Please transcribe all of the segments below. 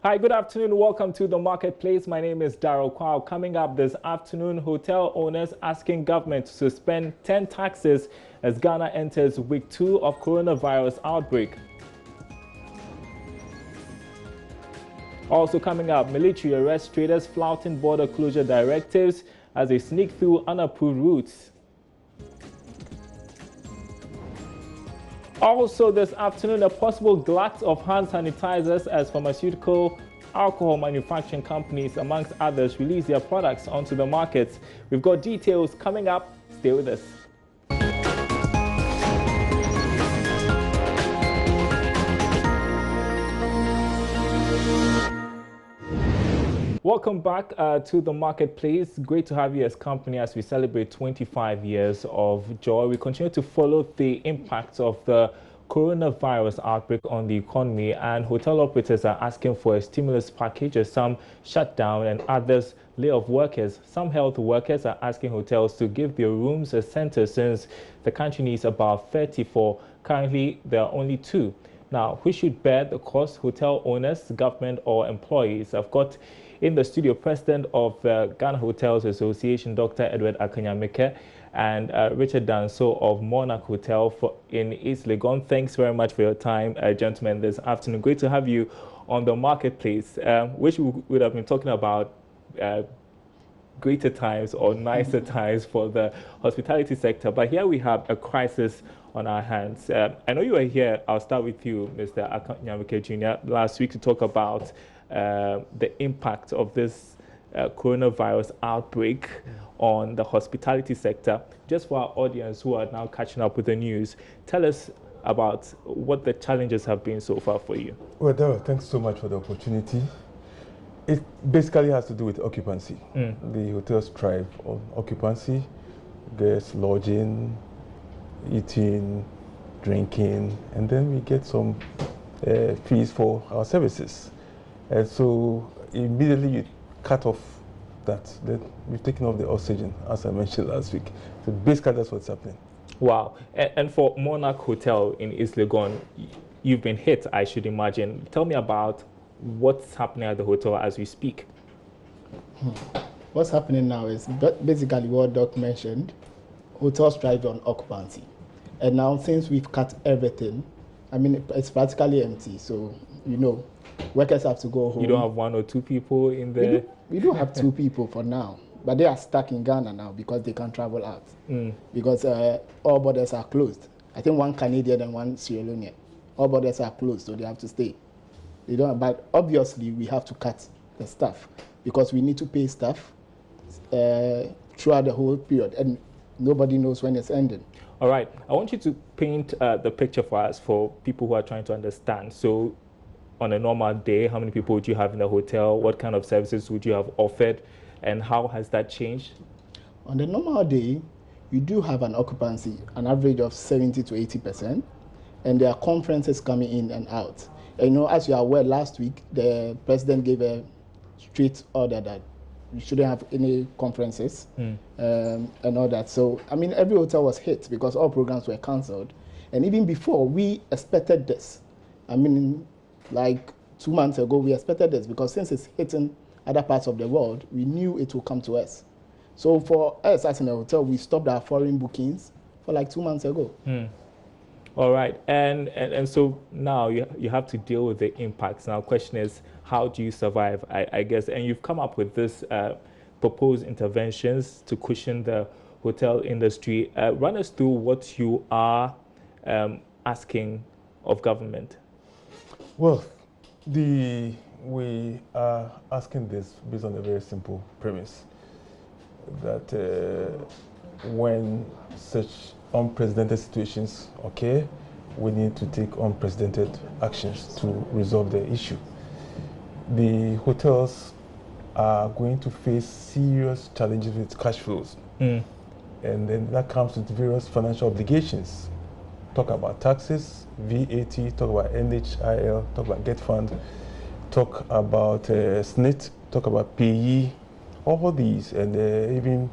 Hi, good afternoon. Welcome to the Marketplace. My name is Daryl Kwao. Coming up this afternoon, hotel owners asking government to suspend 10 taxes as Ghana enters week 2 of coronavirus outbreak. Also coming up, military arrest traders flouting border closure directives as they sneak through unapproved routes. Also this afternoon, a possible glut of hand sanitizers as pharmaceutical alcohol manufacturing companies, amongst others, release their products onto the markets. We've got details coming up. Stay with us. Welcome back to the Marketplace. Great to have you as company as we celebrate 25 years of joy. We continue to follow the impacts of the coronavirus outbreak on the economy, and hotel operators are asking for a stimulus package as some shut down and others lay off workers. Some health workers are asking hotels to give their rooms a center since the country needs about 34. Currently, there are only 2. Now, who should bear the cost? Hotel owners, government, or employees? I've got in the studio president of the Ghana Hotels Association, Dr. Edward Akanyamike, and Richard Danso of Monarch Hotel in East Legon. Thanks very much for your time, gentlemen, this afternoon. Great to have you on the Marketplace, which we would have been talking about greater times or nicer times for the hospitality sector. But here we have a crisis on our hands. I know you were here. I'll start with you, Mr. Akanyamike Jr., last week to talk about the impact of this coronavirus outbreak on the hospitality sector. Just for our audience who are now catching up with the news, tell us about what the challenges have been so far for you. Well, Daryl, thanks so much for the opportunity. It basically has to do with occupancy. The hotels thrive on occupancy, guests, lodging, eating, drinking, and then we get some fees for our services. And so immediately you cut off that. Then we've taken off the oxygen, as I mentioned last week. So basically that's what's happening. Wow. And for Monarch Hotel in East Legon, you've been hit, I should imagine. Tell me about what's happening at the hotel as we speak. What's happening now is basically what Doc mentioned. Hotels thrive on occupancy. And now since we've cut everything, I mean, it's practically empty. So, you know, workers have to go home. You don't have 1 or 2 people in there? We do have 2 people for now. But they are stuck in Ghana now because they can't travel out. Because all borders are closed. I think 1 Canadian and 1 Sierra Leonean. All borders are closed, so they have to stay. They don't. But obviously, we have to cut the staff because we need to pay staff throughout the whole period, and nobody knows when it's ending. All right. I want you to paint the picture for us, for people who are trying to understand. So, on a normal day, how many people would you have in the hotel? What kind of services would you have offered? And how has that changed? On the normal day, you do have an occupancy, an average of 70 to 80%, and there are conferences coming in and out. And, you know, as you are aware, last week, the president gave a strict order that you shouldn't have any conferences and all that. So, I mean, every hotel was hit because all programs were cancelled. And even before, we expected this. I mean, like 2 months ago, we expected this because since it's hitting other parts of the world, we knew it would come to us. So for us as in a hotel, we stopped our foreign bookings for like 2 months ago. All right, and so now you have to deal with the impacts. Now, the question is, how do you survive, I guess? And you've come up with this proposed interventions to cushion the hotel industry. Run us through what you are asking of government. Well, we are asking this based on a very simple premise that when such unprecedented situations occur, we need to take unprecedented actions to resolve the issue. The hotels are going to face serious challenges with cash flows. And then that comes with various financial obligations. Talk about taxes, VAT, talk about NHIL, talk about Get Fund, talk about SNIT, talk about PE, all these, and even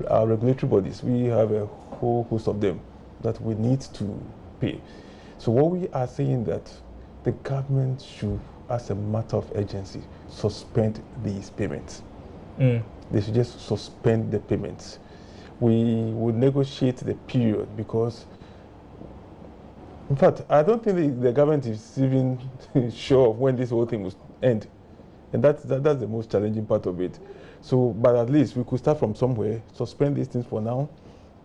our regulatory bodies. We have a whole host of them that we need to pay. So what we are saying that the government should as a matter of urgency, suspend these payments. They should just suspend the payments. We would negotiate the period because, in fact, I don't think the government is even sure of when this whole thing will end. And that's the most challenging part of it. So, but at least we could start from somewhere, suspend these things for now.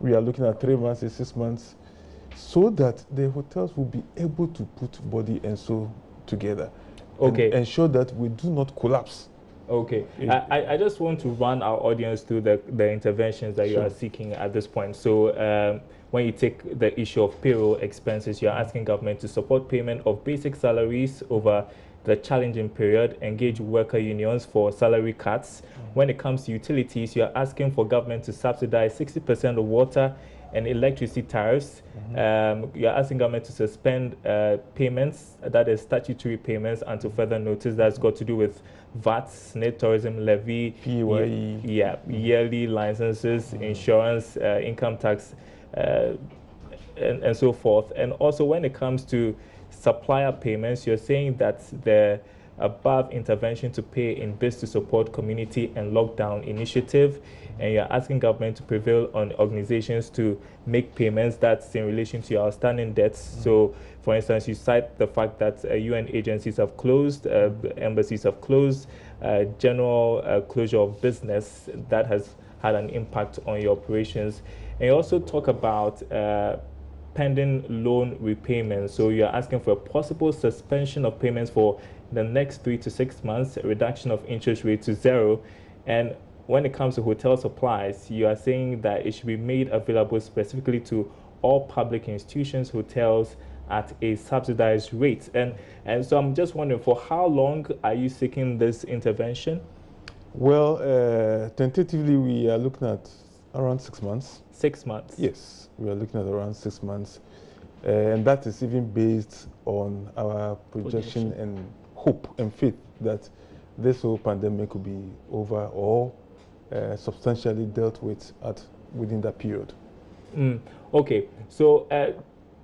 We are looking at 3 months and 6 months, so that the hotels will be able to put body and soul together. Okay. And ensure that we do not collapse. Okay. I just want to run our audience through the interventions that you are seeking at this point. So when you take the issue of payroll expenses, you're asking government to support payment of basic salaries over the challenging period, engage worker unions for salary cuts. When it comes to utilities, you're asking for government to subsidize 60% of water and electricity tariffs. You're asking government to suspend payments, that is statutory payments, until further notice. That's got to do with VAT, SNIT, tourism levy, PAYE. Yearly licenses, insurance, income tax, and so forth. And also when it comes to supplier payments, you're saying that the above intervention to pay in bids to support community and lockdown initiative, and you're asking government to prevail on organizations to make payments that's in relation to your outstanding debts. So, for instance, you cite the fact that UN agencies have closed, embassies have closed, general closure of business that has had an impact on your operations. And you also talk about pending loan repayments. So you're asking for a possible suspension of payments for the next 3 to 6 months, a reduction of interest rate to 0. And when it comes to hotel supplies, you are saying that it should be made available specifically to all public institutions, hotels, at a subsidized rate. And so I'm just wondering, for how long are you seeking this intervention? Well, tentatively, we are looking at around 6 months. 6 months? Yes, we are looking at around 6 months. And that is even based on our projection and hope and faith that this whole pandemic will be over or substantially dealt with within that period. Okay, so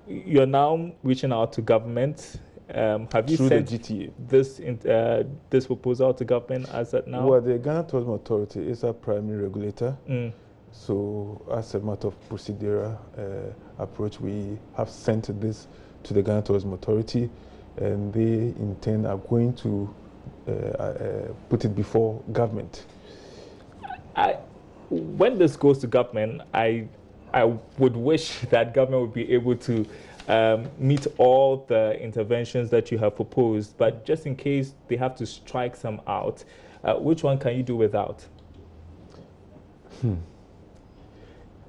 you're now reaching out to government. Have you sent the GTA. this proposal to government as at now? Well, the Ghana Tourism Authority is our primary regulator. So as a matter of procedural approach, we have sent this to the Ghana Tourism Authority, and they in turn are going to put it before government. When this goes to government, I would wish that government would be able to meet all the interventions that you have proposed, but just in case they have to strike some out, which one can you do without?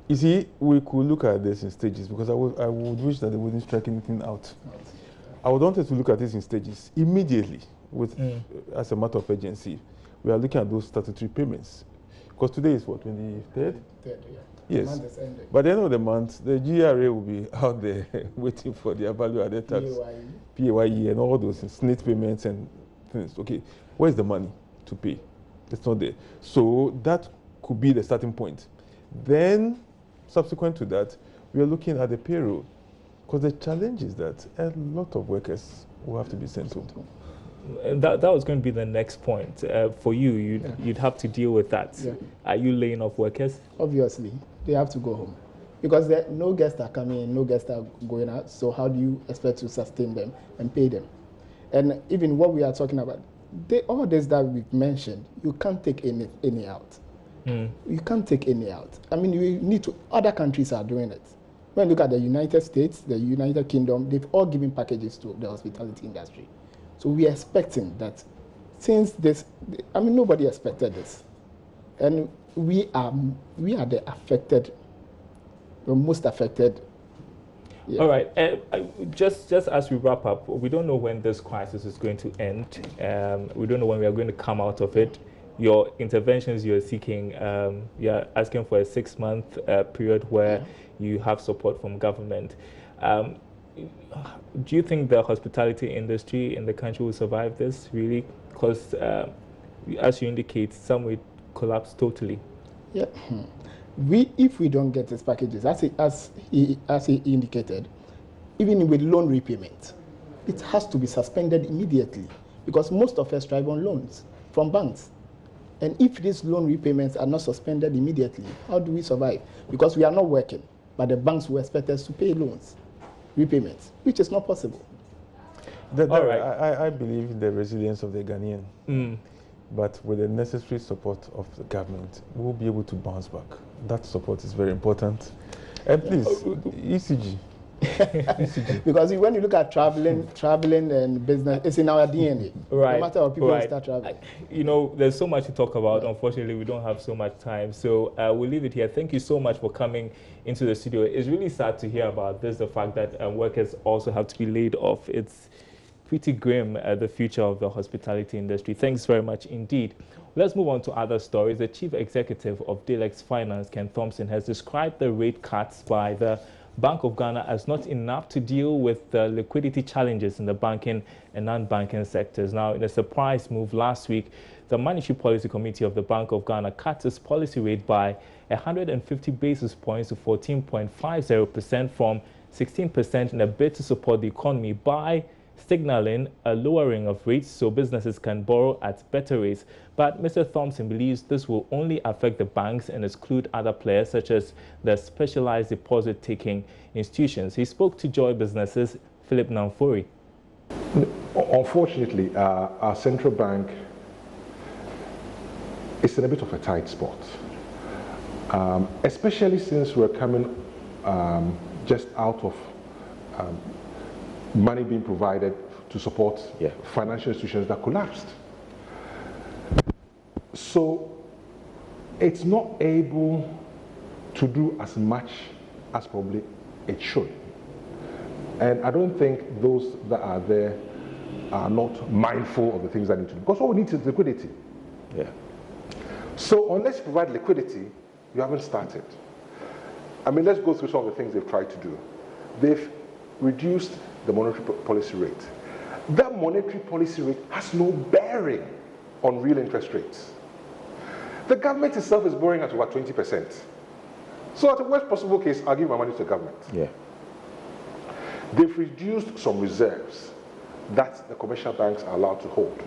You see, we could look at this in stages, because I would wish that they wouldn't strike anything out. I would want us to look at this in stages immediately, with as a matter of urgency. We are looking at those statutory payments, because today is what, 23rd? Yes. The month is ending. By the end of the month, the GRA will be out there waiting for their value-added tax, PAYE, and all those SNIT payments and things. Okay, where's the money to pay? It's not there. So that could be the starting point. Then, subsequent to that, we are looking at the payroll, because the challenge is that a lot of workers will have to be sent home. And that was going to be the next point. For you, you'd have to deal with that. Yeah. Are you laying off workers? Obviously, they have to go home, because no guests are coming in, no guests are going out. So how do you expect to sustain them and pay them? And even what we are talking about, all this that we've mentioned, you can't take any out. You can't take any out. I mean, you need to. Other countries are doing it. When you look at the United States, the United Kingdom, they've all given packages to the hospitality industry. So we are expecting that, since this, I mean, nobody expected this, and we are the affected, the most affected. Yeah. All right. Just as we wrap up, we don't know when this crisis is going to end. We don't know when we are going to come out of it. Your interventions you're seeking, you're asking for a 6-month period where you have support from government. Do you think the hospitality industry in the country will survive this, really? Because, as you indicate, some will collapse totally. Yeah. If we don't get these packages, as he indicated, even with loan repayment, it has to be suspended immediately, because most of us thrive on loans from banks. And if these loan repayments are not suspended immediately, how do we survive? Because we are not working, but the banks will expect us to pay loans, repayments, which is not possible. All right. I believe in the resilience of the Ghanaian, but with the necessary support of the government, we'll be able to bounce back. That support is very important. And please, ECG. Because when you look at traveling and business, it's in our DNA. Right. No matter how people start traveling. You know, there's so much to talk about. Unfortunately, we don't have so much time. So we'll leave it here. Thank you so much for coming into the studio. It's really sad to hear about this, the fact that workers also have to be laid off. It's pretty grim, the future of the hospitality industry. Thanks very much indeed. Let's move on to other stories. The chief executive of Delex Finance, Ken Thompson, has described the rate cuts by the Bank of Ghana as not enough to deal with the liquidity challenges in the banking and non-banking sectors. Now, in a surprise move last week, the Monetary Policy Committee of the Bank of Ghana cut its policy rate by 150 basis points to 14.50% from 16% in a bid to support the economy by signaling a lowering of rates so businesses can borrow at better rates. But Mr. Thompson believes this will only affect the banks and exclude other players such as the specialized deposit-taking institutions. He spoke to Joy Business's Philip Namfori. Unfortunately, our central bank is in a bit of a tight spot, especially since we're coming just out of money being provided to support financial institutions that collapsed. So it's not able to do as much as probably it should. And I don't think those that are there are not mindful of the things that need to do. Because what we need is liquidity. So unless you provide liquidity, you haven't started. I mean, let's go through some of the things they've tried to do. They've reduced the monetary policy rate. That monetary policy rate has no bearing on real interest rates. The government itself is borrowing at about 20%. So at the worst possible case, I'll give my money to the government. They've reduced some reserves that the commercial banks are allowed to hold.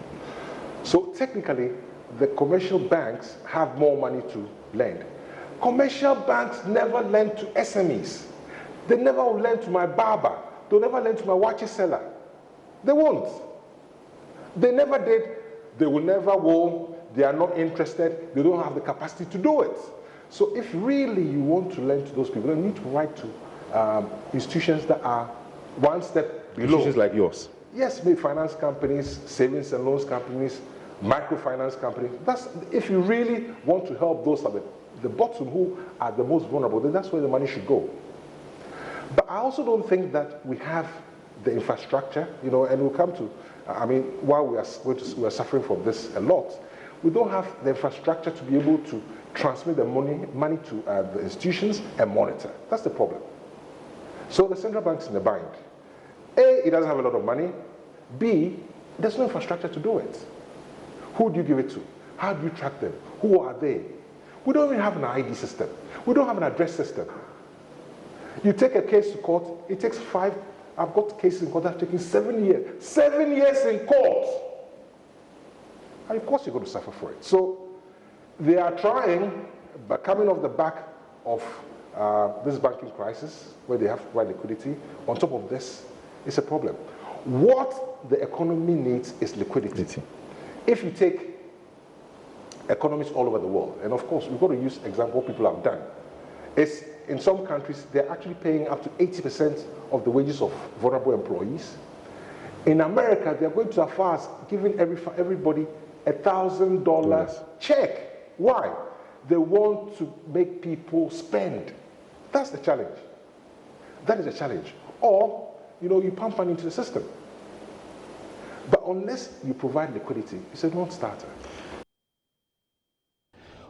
So technically, the commercial banks have more money to lend. Commercial banks never lend to SMEs. They never will lend to my barber. They'll never lend to my watch seller. They won't. They never did. They will never will. They are not interested. They don't have the capacity to do it. So if really you want to lend to those people, you need to write to institutions that are one step below. Institutions like yours? Yes, maybe finance companies, savings and loans companies, microfinance companies. That's, if you really want to help those at the bottom who are the most vulnerable, then that's where the money should go. But I also don't think that we have the infrastructure, you know, and we'll come to, I mean, while we are suffering from this a lot, we don't have the infrastructure to be able to transmit the money to the institutions and monitor. That's the problem. So the central bank's in the bind. A, it doesn't have a lot of money. B, there's no infrastructure to do it. Who do you give it to? How do you track them? Who are they? We don't even have an ID system. We don't have an address system. You take a case to court, it takes 5, I've got cases in court that have taken 7 years. 7 years in court! And of course you're going to suffer for it. So they are trying, but coming off the back of this banking crisis, where they have to provide liquidity, on top of this, it's a problem. What the economy needs is liquidity. If you take economies all over the world, and of course we've got to use example what people have done, is in some countries they're actually paying up to 80% of the wages of vulnerable employees. In America, they're going to as far as giving everybody $1,000 check. Why? They want to make people spend. That's the challenge. That is the challenge. Or, you know, you pump money into the system. But unless you provide liquidity, it's a non-starter.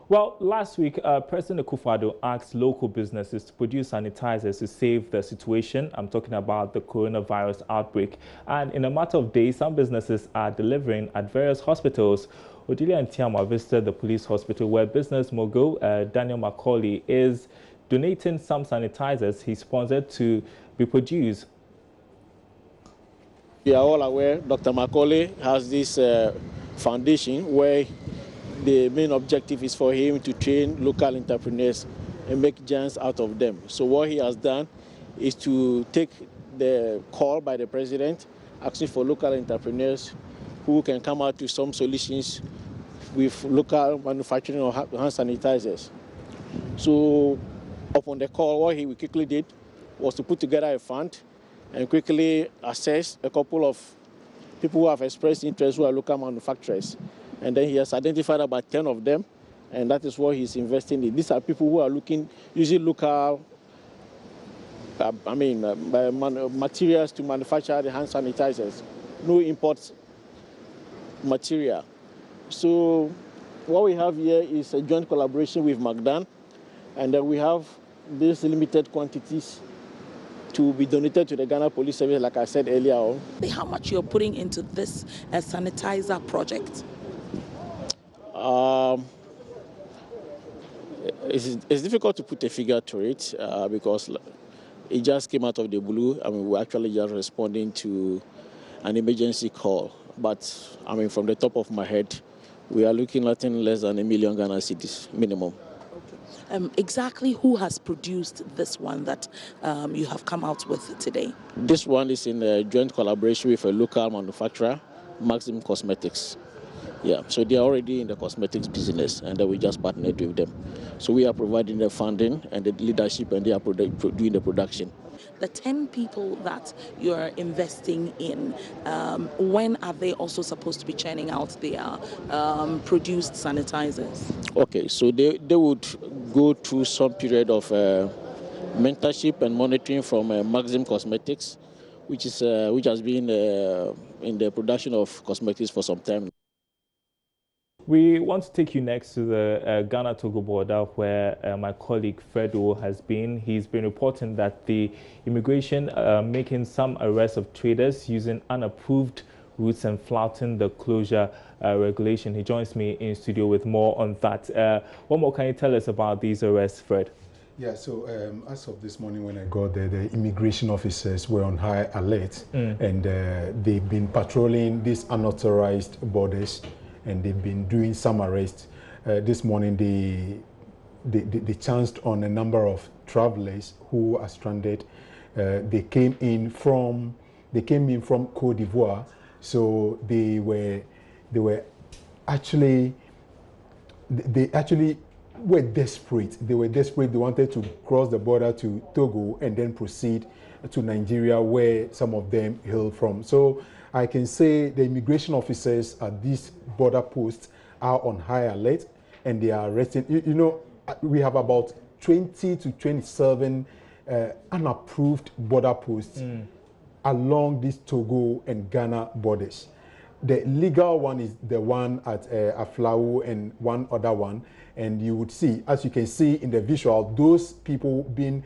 Well, last week, President Akufo-Addo asked local businesses to produce sanitizers to save the situation. I'm talking about the coronavirus outbreak. And in a matter of days, some businesses are delivering at various hospitals. Odilia and Tiama visited the police hospital where business mogul Daniel Macaulay is donating some sanitizers he sponsored to be produced. We are all aware Dr. Macaulay has this foundation where the main objective is for him to train local entrepreneurs and make giants out of them. So what he has done is to take the call by the president asking for local entrepreneurs who can come out to some solutions with local manufacturing of hand sanitizers. So upon the call, what he quickly did was to put together a fund and quickly assess a couple of people who have expressed interest who are local manufacturers. And then he has identified about 10 of them, and that is what he's investing in. These are people who are using local materials to manufacture the hand sanitizers, no import material. So what we have here is a joint collaboration with Magdan, and then we have these limited quantities to be donated to the Ghana Police Service, like I said earlier on. How much you're putting into this sanitizer project? It's difficult to put a figure to it because it just came out of the blue. I mean, we're actually just responding to an emergency call. But I mean, from the top of my head, we are looking at less than 1 million Ghana cedis minimum. Exactly who has produced this one that you have come out with today? This one is in a joint collaboration with a local manufacturer, Maxim Cosmetics. Yeah, so they are already in the cosmetics business, and then we just partnered with them. So we are providing the funding and the leadership, and they are doing the production. The 10 people that you're investing in, when are they also supposed to be churning out their produced sanitizers? Okay, so they would go through some period of mentorship and monitoring from Maxim Cosmetics, which has been in the production of cosmetics for some time. We want to take you next to the Ghana-Togo border, where my colleague Fredo has been. He's been reporting that the immigration making some arrests of traders using unapproved routes and flouting the closure regulation. He joins me in studio with more on that. What more can you tell us about these arrests, Fred? Yeah, so as of this morning when I got there, the immigration officers were on high alert, and they've been patrolling these unauthorized borders, and they've been doing some arrests. This morning, they chanced on a number of travelers who are stranded. They came in from Côte d'Ivoire, so they actually were desperate. They were desperate. They wanted to cross the border to Togo and then proceed to Nigeria, where some of them hail from. So I can say the immigration officers at these border posts are on high alert, and they are arresting. You know, we have about 20 to 27 unapproved border posts along these Togo and Ghana borders. The legal one is the one at Aflao and one other one, and you would see, as you can see in the visual, those people being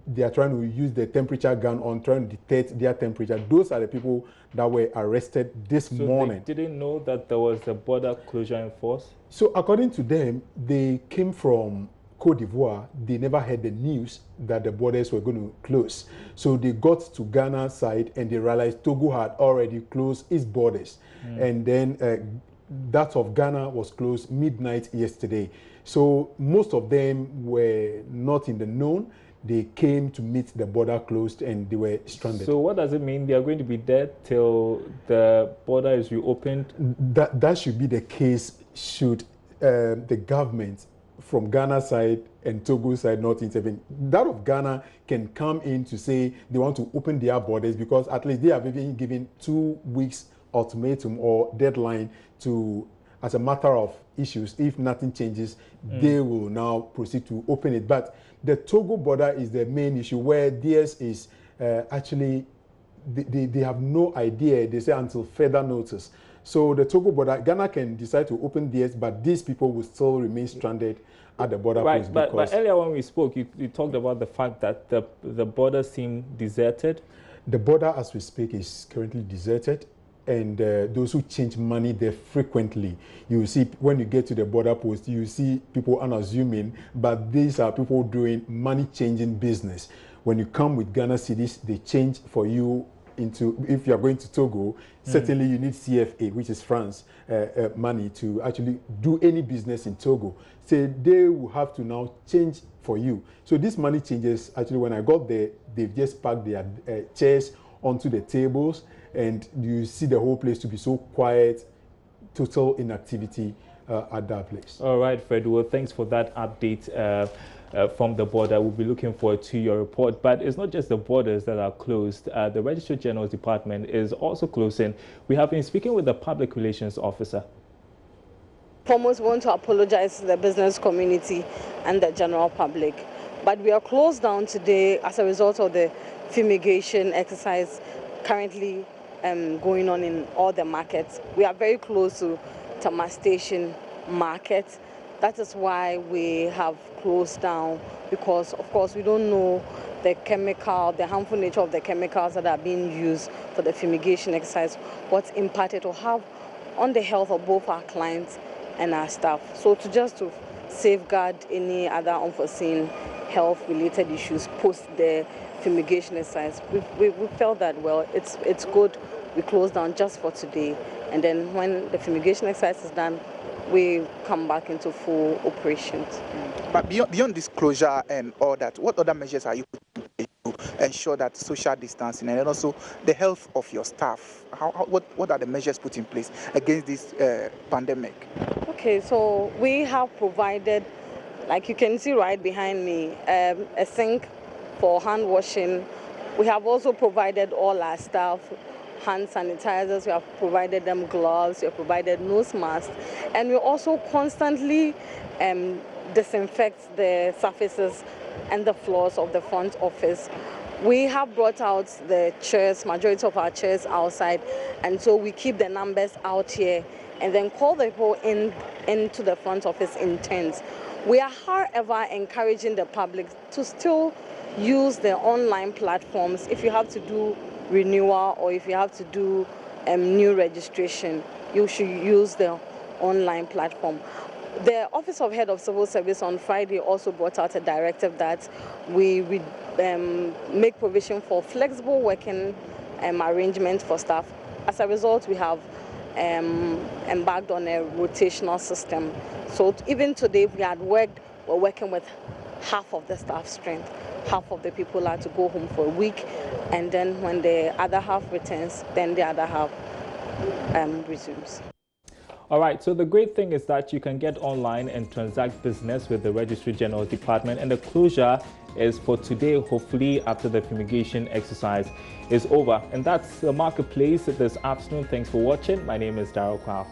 they are trying to use the temperature gun on, trying to detect their temperature. Those are the people that were arrested this morning. They didn't know that there was a border closure in force? So according to them, they came from Côte d'Ivoire. They never heard the news that the borders were going to close. So they got to Ghana side and they realized Togo had already closed its borders. And then that of Ghana was closed midnight yesterday. So most of them were not in the known. They came to meet the border closed and they were stranded. So what does it mean? They are going to be there till the border is reopened? That should be the case should the government from Ghana side and Togo side not intervene. That of Ghana can come in to say they want to open their borders, because at least they have even given 2 weeks ultimatum or deadline to, as a matter of issues, if nothing changes, they will now proceed to open it. But the Togo border is the main issue, where theirs is actually, they have no idea, they say, until further notice. So the Togo border, Ghana can decide to open theirs, but these people will still remain stranded at the border post. But earlier when we spoke, you talked about the fact that the border seemed deserted. The border, as we speak, is currently deserted. And those who change money there frequently, you see, when you get to the border post, you see people unassuming, but these are people doing money changing business. When you come with Ghana cedis, they change for you if you are going to Togo, certainly you need CFA, which is France, money to actually do any business in Togo. So they will have to now change for you. So this money changes, actually when I got there, they've just packed their chairs onto the tables, and you see the whole place to be so quiet, total inactivity at that place. All right, Fred, well, thanks for that update from the border. We'll be looking forward to your report. But it's not just the borders that are closed. The Registrar General's Department is also closing. We have been speaking with the Public Relations Officer. Foremost, we want to apologize to the business community and the general public. But we are closed down today as a result of the fumigation exercise currently going on in all the markets. We are very close to Tama Station market. That is why we have closed down, because of course we don't know the harmful nature of the chemicals that are being used for the fumigation exercise, what's impact it will have on the health of both our clients and our staff. So to safeguard any other unforeseen health-related issues post the fumigation exercise, we felt that, well, it's good we close down just for today, and then when the fumigation exercise is done, we come back into full operations. But beyond this closure and all that, what other measures are you putting to ensure that social distancing and also the health of your staff? What are the measures put in place against this pandemic? Okay, so we have provided, like you can see right behind me, a sink for hand washing. We have also provided all our staff hand sanitizers, we have provided them gloves, we have provided nose masks, and we also constantly disinfect the surfaces and the floors of the front office. We have brought out the chairs, majority of our chairs outside, and so we keep the numbers out here and then call the people into the front office in turns. We are, however, encouraging the public to still use the online platforms if you have to do renewal or if you have to do new registration. You should use the online platform. The Office of Head of Civil Service on Friday also brought out a directive that we make provision for flexible working arrangements for staff. As a result, we have embarked on a rotational system. So even today, we're working with half of the staff strength. Half of the people are to go home for a week, and then when the other half returns, then the other half resumes. All right, so the great thing is that you can get online and transact business with the Registrar General's Department, and the closure is for today, hopefully after the fumigation exercise is over. And that's the marketplace this afternoon. Thanks for watching. My name is Darryl Kwao.